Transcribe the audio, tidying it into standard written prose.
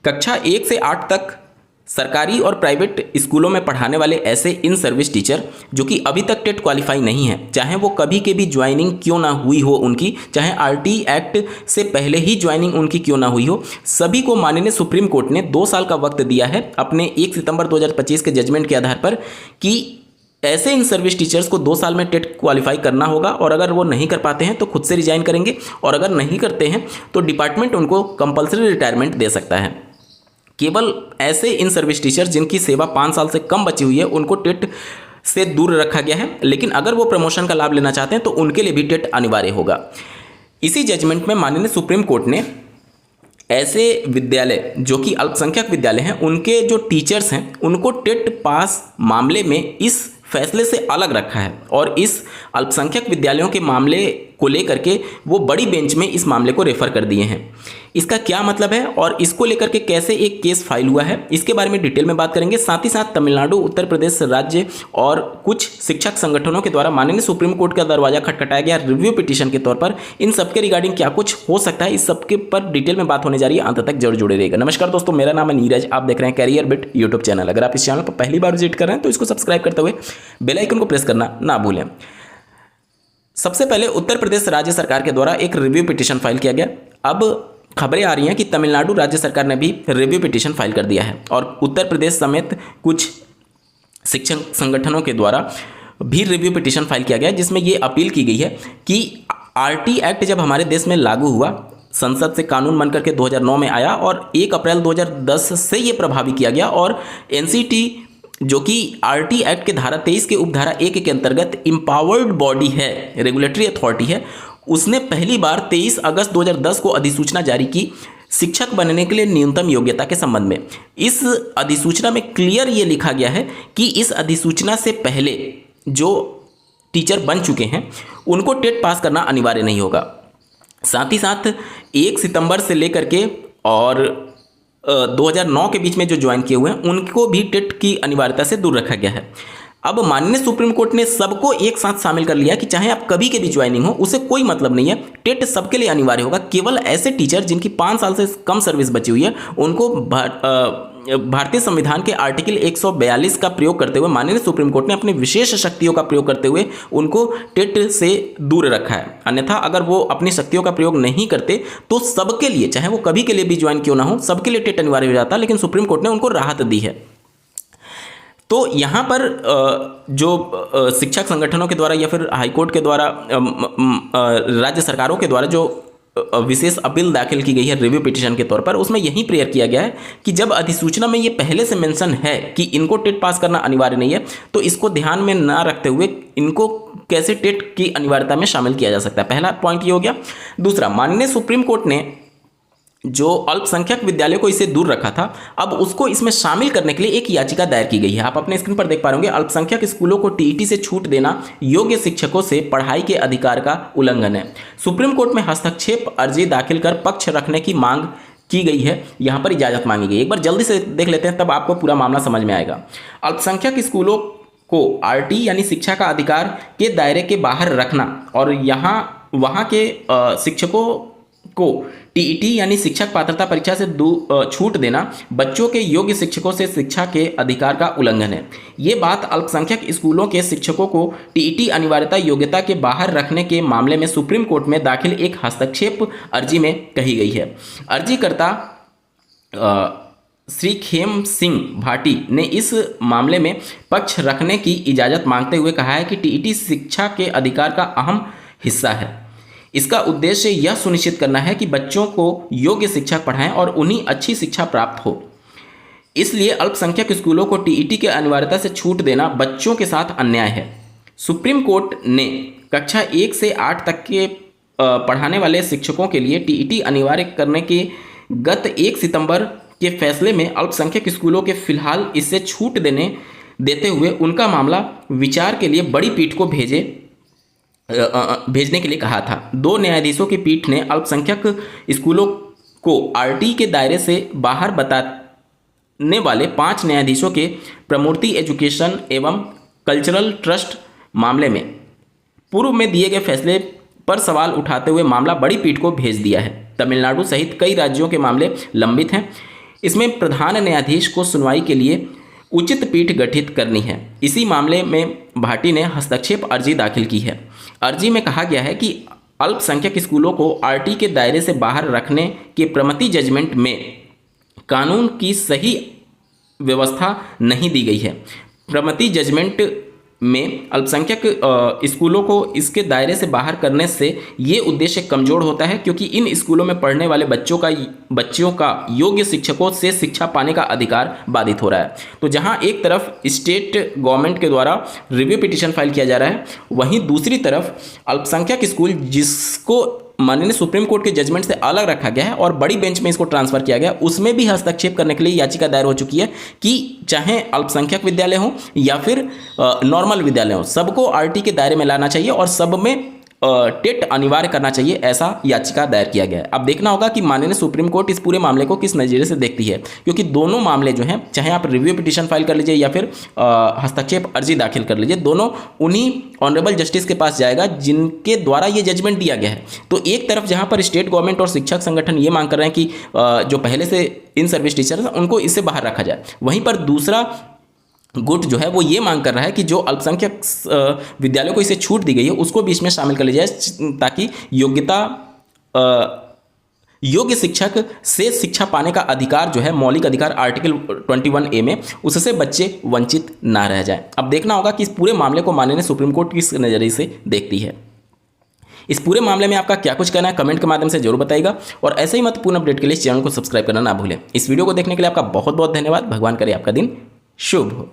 कक्षा 1 से 8 तक सरकारी और प्राइवेट स्कूलों में पढ़ाने वाले ऐसे इन सर्विस टीचर जो कि अभी तक टेट क्वालिफाई नहीं है, चाहे वो कभी के भी ज्वाइनिंग क्यों ना हुई हो उनकी, चाहे आरटी एक्ट से पहले ही ज्वाइनिंग उनकी क्यों ना हुई हो, सभी को माननीय सुप्रीम कोर्ट ने 2 साल का वक्त दिया है अपने 1 सितंबर 2025 के जजमेंट के आधार पर कि ऐसे इन सर्विस टीचर्स को 2 साल में टेट क्वालिफाई करना होगा और अगर वो नहीं कर पाते हैं तो खुद से रिजाइन करेंगे और अगर नहीं करते हैं तो डिपार्टमेंट उनको कंपल्सरी रिटायरमेंट दे सकता है। केवल ऐसे इन सर्विस टीचर जिनकी सेवा 5 साल से कम बची हुई है उनको टेट से दूर रखा गया है, लेकिन अगर वो प्रमोशन का लाभ लेना चाहते हैं तो उनके लिए भी टेट अनिवार्य होगा। इसी जजमेंट में माननीय सुप्रीम कोर्ट ने ऐसे विद्यालय जो कि अल्पसंख्यक विद्यालय हैं उनके जो टीचर्स हैं उनको टेट पास मामले में इस फैसले से अलग रखा है और इस अल्पसंख्यक विद्यालयों के मामले को लेकर के वो बड़ी बेंच में इस मामले को रेफर कर दिए हैं। इसका क्या मतलब है और इसको लेकर के कैसे एक केस फाइल हुआ है, इसके बारे में डिटेल में बात करेंगे। साथ ही साथ तमिलनाडु, उत्तर प्रदेश राज्य और कुछ शिक्षक संगठनों के द्वारा माननीय सुप्रीम कोर्ट का दरवाजा खटखटाया गया रिव्यू पिटीशन के तौर पर, इन सबके रिगार्डिंग क्या कुछ हो सकता है, इस सबके पर डिटेल में बात होने जा रही है। अंत तक जरूर जुड़े रहेगा। नमस्कार दोस्तों, मेरा नाम है नीरज, आप देख रहे हैं कैरियर बिट यूट्यूब चैनल। अगर आप इस चैनल पर पहली बार विजिट कर रहे हैं तो इसको सब्सक्राइब करते हुए बेल आइकन को प्रेस करना ना भूलें। सबसे पहले उत्तर प्रदेश राज्य सरकार के द्वारा एक रिव्यू पिटीशन फाइल किया गया। अब खबरें आ रही हैं कि तमिलनाडु राज्य सरकार ने भी रिव्यू पिटीशन फाइल कर दिया है और उत्तर प्रदेश समेत कुछ शिक्षक संगठनों के द्वारा भी रिव्यू पिटीशन फाइल किया गया है, जिसमें ये अपील की गई है कि आरटी एक्ट जब हमारे देश में लागू हुआ, संसद से कानून बनकर के 2009 में आया और 1 अप्रैल 2010 से ये प्रभावी किया गया और एनसीटी जो कि आरटी एक्ट के धारा 23 के उपधारा 1 के अंतर्गत इम्पावर्ड बॉडी है, रेगुलेटरी अथॉरिटी है, उसने पहली बार 23 अगस्त 2010 को अधिसूचना जारी की शिक्षक बनने के लिए न्यूनतम योग्यता के संबंध में। इस अधिसूचना में क्लियर ये लिखा गया है कि इस अधिसूचना से पहले जो टीचर बन चुके हैं उनको टेट पास करना अनिवार्य नहीं होगा। साथ ही साथ 1 सितंबर से लेकर के और 2009 के बीच में जो ज्वाइन किए हुए हैं उनको भी टेट की अनिवार्यता से दूर रखा गया है। अब माननीय सुप्रीम कोर्ट ने सबको एक साथ शामिल कर लिया कि चाहे आप कभी के भी ज्वाइनिंग हो, उसे कोई मतलब नहीं है, टेट सबके लिए अनिवार्य होगा। केवल ऐसे टीचर जिनकी 5 साल से कम सर्विस बची हुई है उनको भारतीय संविधान के आर्टिकल 142 का प्रयोग करते हुए माननीय सुप्रीम कोर्ट ने अपनी विशेष शक्तियों का प्रयोग करते हुए उनको टेट से दूर रखा है। अन्यथा अगर वो अपनी शक्तियों का प्रयोग नहीं करते तो सबके लिए, चाहे वो कभी के लिए भी ज्वाइन क्यों ना हो, सबके लिए टेट अनिवार्य हो जाता, लेकिन सुप्रीम कोर्ट ने उनको राहत दी है। तो यहाँ पर जो शिक्षक संगठनों के द्वारा या फिर हाईकोर्ट के द्वारा राज्य सरकारों के द्वारा जो विशेष अपील दाखिल की गई है रिव्यू पिटीशन के तौर पर, उसमें यही प्रेयर किया गया है कि जब अधिसूचना में ये पहले से मेंशन है कि इनको टेट पास करना अनिवार्य नहीं है तो इसको ध्यान में ना रखते हुए इनको कैसे टेट की अनिवार्यता में शामिल किया जा सकता है। पहला पॉइंट ये हो गया। दूसरा, माननीय सुप्रीम कोर्ट ने जो अल्पसंख्यक विद्यालय को इसे दूर रखा था, अब उसको इसमें शामिल करने के लिए एक याचिका दायर की गई है। आप अपने स्क्रीन पर देख पा रहे होंगे, अल्पसंख्यक स्कूलों को टीईटी से छूट देना योग्य शिक्षकों से पढ़ाई के अधिकार का उल्लंघन है। सुप्रीम कोर्ट में हस्तक्षेप अर्जी दाखिल कर पक्ष रखने की मांग की गई है, यहाँ पर इजाजत मांगी गई। एक बार जल्दी से देख लेते हैं, तब आपको पूरा मामला समझ में आएगा। अल्पसंख्यक स्कूलों को आरटी यानी शिक्षा का अधिकार के दायरे के बाहर रखना और वहाँ के शिक्षकों को टीईटी यानी शिक्षक पात्रता परीक्षा से छूट देना बच्चों के योग्य शिक्षकों से शिक्षा के अधिकार का उल्लंघन है। ये बात अल्पसंख्यक स्कूलों के शिक्षकों को टीईटी अनिवार्यता योग्यता के बाहर रखने के मामले में सुप्रीम कोर्ट में दाखिल एक हस्तक्षेप अर्जी में कही गई है। अर्जीकर्ता श्री खेम सिंह भाटी ने इस मामले में पक्ष रखने की इजाज़त मांगते हुए कहा है कि टीईटी शिक्षा के अधिकार का अहम हिस्सा है। इसका उद्देश्य यह सुनिश्चित करना है कि बच्चों को योग्य शिक्षा पढ़ाएं और उन्हें अच्छी शिक्षा प्राप्त हो। इसलिए अल्पसंख्यक स्कूलों को टीईटी के अनिवार्यता से छूट देना बच्चों के साथ अन्याय है। सुप्रीम कोर्ट ने कक्षा 1 से 8 तक के पढ़ाने वाले शिक्षकों के लिए टीईटी अनिवार्य करने के गत 1 सितंबर के फैसले में अल्पसंख्यक स्कूलों के फिलहाल इससे छूट देते हुए उनका मामला विचार के लिए बड़ी पीठ को भेजने के लिए कहा था। 2 न्यायाधीशों की पीठ ने अल्पसंख्यक स्कूलों को आरटी के दायरे से बाहर बताने वाले 5 न्यायाधीशों के प्रमूर्ति एजुकेशन एवं कल्चरल ट्रस्ट मामले में पूर्व में दिए गए फैसले पर सवाल उठाते हुए मामला बड़ी पीठ को भेज दिया है। तमिलनाडु सहित कई राज्यों के मामले लंबित हैं। इसमें प्रधान न्यायाधीश को सुनवाई के लिए उचित पीठ गठित करनी है। इसी मामले में भाटी ने हस्तक्षेप अर्जी दाखिल की है। अर्जी में कहा गया है कि अल्पसंख्यक स्कूलों को आरटी के दायरे से बाहर रखने के प्रमति जजमेंट में कानून की सही व्यवस्था नहीं दी गई है। प्रमति जजमेंट में अल्पसंख्यक स्कूलों को इसके दायरे से बाहर करने से ये उद्देश्य कमजोर होता है, क्योंकि इन स्कूलों में पढ़ने वाले बच्चों का योग्य शिक्षकों से शिक्षा पाने का अधिकार बाधित हो रहा है। तो जहां एक तरफ स्टेट गवर्नमेंट के द्वारा रिव्यू पिटीशन फाइल किया जा रहा है, वहीं दूसरी तरफ अल्पसंख्यक स्कूल जिसको माननीय सुप्रीम कोर्ट के जजमेंट से अलग रखा गया है और बड़ी बेंच में इसको ट्रांसफर किया गया, उसमें भी हस्तक्षेप करने के लिए याचिका दायर हो चुकी है कि चाहे अल्पसंख्यक विद्यालय हो या फिर नॉर्मल विद्यालय हो, सबको आरटी के दायरे में लाना चाहिए और सब में टेट अनिवार्य करना चाहिए, ऐसा याचिका दायर किया गया है। अब देखना होगा कि माननीय सुप्रीम कोर्ट इस पूरे मामले को किस नज़रिए से देखती है, क्योंकि दोनों मामले जो हैं, चाहे आप रिव्यू पिटीशन फाइल कर लीजिए या फिर हस्तक्षेप अर्जी दाखिल कर लीजिए, दोनों उन्हीं ऑनरेबल जस्टिस के पास जाएगा जिनके द्वारा ये जजमेंट दिया गया है। तो एक तरफ जहाँ पर स्टेट गवर्नमेंट और शिक्षक संगठन ये मांग कर रहे हैं कि जो पहले से इन सर्विस टीचर हैं उनको इससे बाहर रखा जाए, वहीं पर दूसरा गुट जो है वो ये मांग कर रहा है कि जो अल्पसंख्यक विद्यालयों को इसे छूट दी गई है उसको भी इसमें शामिल कर लिया जाए, ताकि योग्य शिक्षक से शिक्षा पाने का अधिकार जो है, मौलिक अधिकार आर्टिकल 21A में, उससे बच्चे वंचित ना रह जाएं। अब देखना होगा कि इस पूरे मामले को माननीय सुप्रीम कोर्ट किस नज़रिए से देखती है। इस पूरे मामले में आपका क्या कुछ कहना है कमेंट के माध्यम से जरूर बताइएगा, और ऐसे ही महत्वपूर्ण अपडेट के लिए इस चैनल को सब्सक्राइब करना ना भूलें। इस वीडियो को देखने के लिए आपका बहुत बहुत धन्यवाद। भगवान करे आपका दिन शुभ हो।